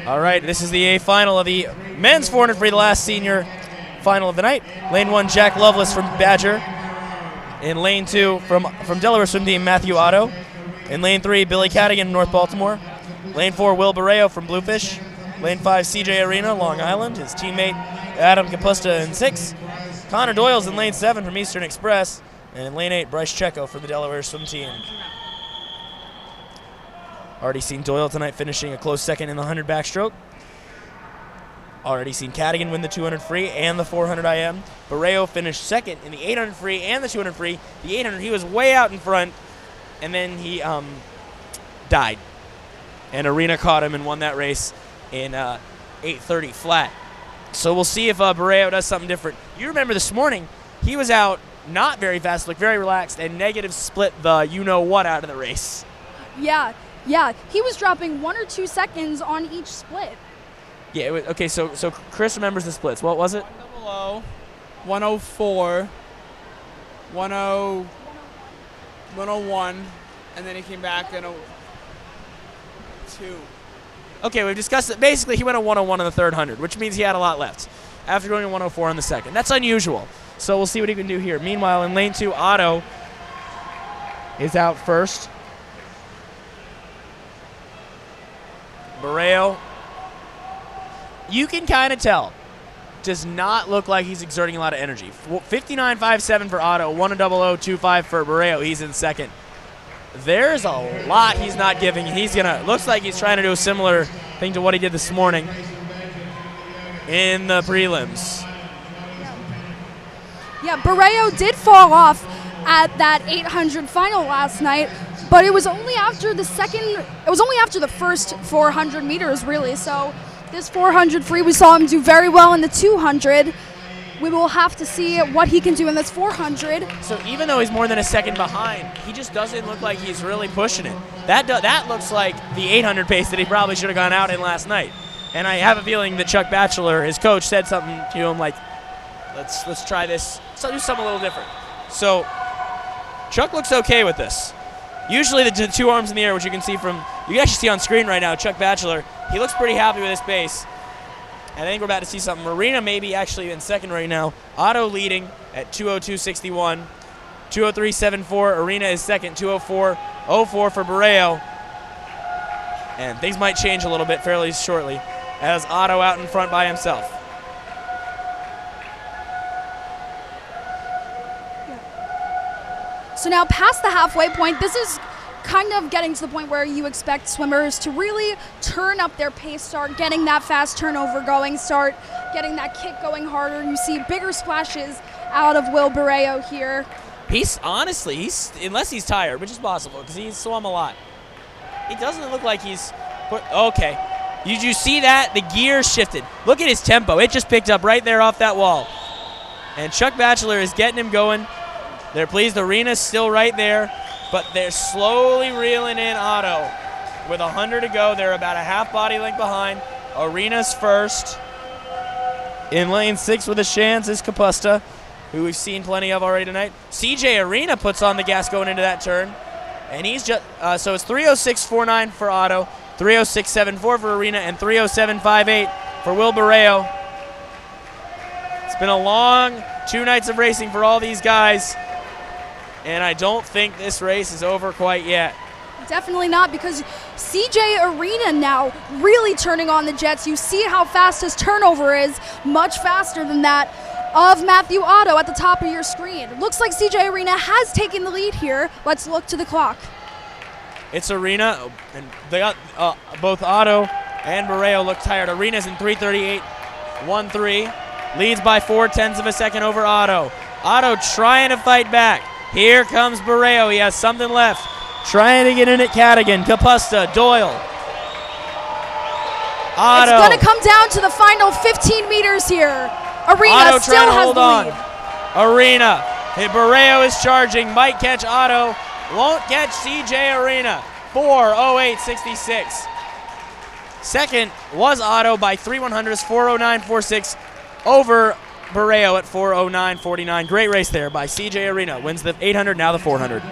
All right, this is the A final of the men's 400 free, the last senior final of the night. Lane 1, Jack Lovelace from Badger. In lane 2, from Delaware swim team, Matthew Otto. In lane 3, Billy Cadigan, North Baltimore. Lane 4, Will Barreo from Bluefish. Lane 5, CJ Arena, Long Island. His teammate, Adam Kapusta in 6. Connor Doyle's in lane 7 from Eastern Express. And in lane 8, Bryce Checo for the Delaware swim team. Already seen Doyle tonight finishing a close second in the 100 backstroke. Already seen Cadigan win the 200 free and the 400 IM. Barreo finished second in the 800 free and the 200 free. The 800, he was way out in front, and then he died. And Arena caught him and won that race in 8:30 flat. So we'll see if Barreo does something different. You remember this morning, he was out not very fast, looked very relaxed, and negative split the you-know-what out of the race. Yeah, he was dropping 1 or 2 seconds on each split. Yeah, okay, so Chris remembers the splits. What was it? 100, 104, 101, and then he came back in 2. Okay, we've discussed it. Basically, he went a 101 on the third 100, which means he had a lot left after going a 104 on the second. That's unusual. So we'll see what he can do here. Meanwhile, in lane 2, Otto is out first. Barreo, you can kind of tell, does not look like he's exerting a lot of energy. 59.57 for Otto, 1:00.25 for Barreo. He's in second. There's a lot he's not giving. Looks like he's trying to do a similar thing to what he did this morning in the prelims. Yeah, Barreo did fall off at that 800 final last night, but it was only after the first 400 meters, really. So this 400 free, we saw him do very well in the 200. We will have to see what he can do in this 400. So even though he's more than a second behind, he just doesn't look like he's really pushing it. That looks like the 800 pace that he probably should have gone out in last night. And I have a feeling that Chuck Batchelor, his coach, said something to him like, let's try this. So do something a little different. So Chuck looks okay with this. Usually the 2 arms in the air, which you can actually see on screen right now, Chuck Batchelor, he looks pretty happy with his pace. And I think we're about to see something. Arena maybe actually in second right now. Otto leading at 2:02.61. 2:03.74. Arena is second, 2:04.04 for Barreo. And things might change a little bit fairly shortly as Otto out in front by himself. So now past the halfway point, this is kind of getting to the point where you expect swimmers to really turn up their pace, start getting that fast turnover going, start getting that kick going harder. You see bigger splashes out of Will Barreo here. He's unless he's tired, which is possible because he's swum a lot. He doesn't look like he's okay. Did you see that? The gear shifted. Look at his tempo. It just picked up right there off that wall. And Chuck Batchelor is getting him going. They're pleased. Arena's still right there, but they're slowly reeling in Otto. With 100 to go, they're about a half body length behind. Arena's first. In lane 6 with a chance is Kapusta, who we've seen plenty of already tonight. CJ Arena puts on the gas going into that turn. And he's just, so it's 3:06.49 for Otto, 3:06.74 for Arena, and 3:07.58 for Will Barreo. It's been a long 2 nights of racing for all these guys. And I don't think this race is over quite yet. Definitely not, because CJ Arena now really turning on the jets. You see how fast his turnover is, much faster than that of Matthew Otto at the top of your screen. Looks like CJ Arena has taken the lead here. Let's look to the clock. It's Arena, and they got both Otto and Barreo look tired. Arena's in 3:38.13, leads by 0.4 of a second over Otto. Otto trying to fight back. Here comes Barreo. He has something left. Trying to get in at Cadigan. Kapusta, Doyle. Otto. It's going to come down to the final 15 meters here. Arena Otto still trying to has hold the on. lead. Arena. Hey, Barreo is charging. Might catch Otto. Won't catch CJ Arena. 4:08.66. Second was Otto by 3/100ths, 4:09.46 over Barreo at 4:09.49. Great race there by CJ Arena. Wins the 800, now the 400.